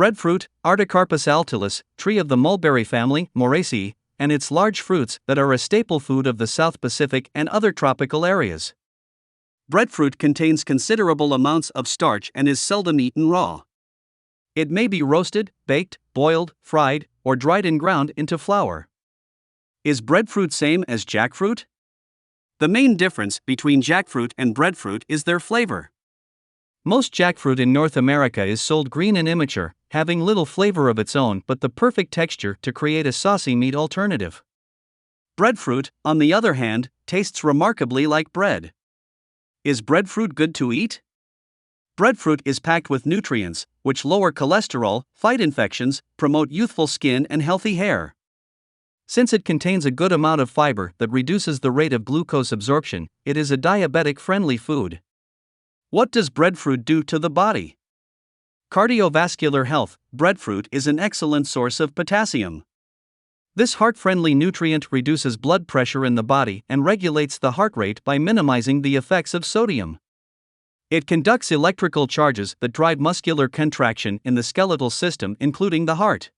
Breadfruit, Artocarpus altilis, tree of the mulberry family, Moraceae, and its large fruits that are a staple food of the South Pacific and other tropical areas. Breadfruit contains considerable amounts of starch and is seldom eaten raw. It may be roasted, baked, boiled, fried, or dried and ground into flour. Is breadfruit same as jackfruit? The main difference between jackfruit and breadfruit is their flavor. Most jackfruit in North America is sold green and immature, having little flavor of its own but the perfect texture to create a saucy meat alternative. Breadfruit, on the other hand, tastes remarkably like bread. Is breadfruit good to eat? Breadfruit is packed with nutrients, which lower cholesterol, fight infections, promote youthful skin and healthy hair. Since it contains a good amount of fiber that reduces the rate of glucose absorption, it is a diabetic-friendly food. What does breadfruit do to the body? Cardiovascular health. Breadfruit is an excellent source of potassium. This heart-friendly nutrient reduces blood pressure in the body and regulates the heart rate by minimizing the effects of sodium. It conducts electrical charges that drive muscular contraction in the skeletal system, including the heart.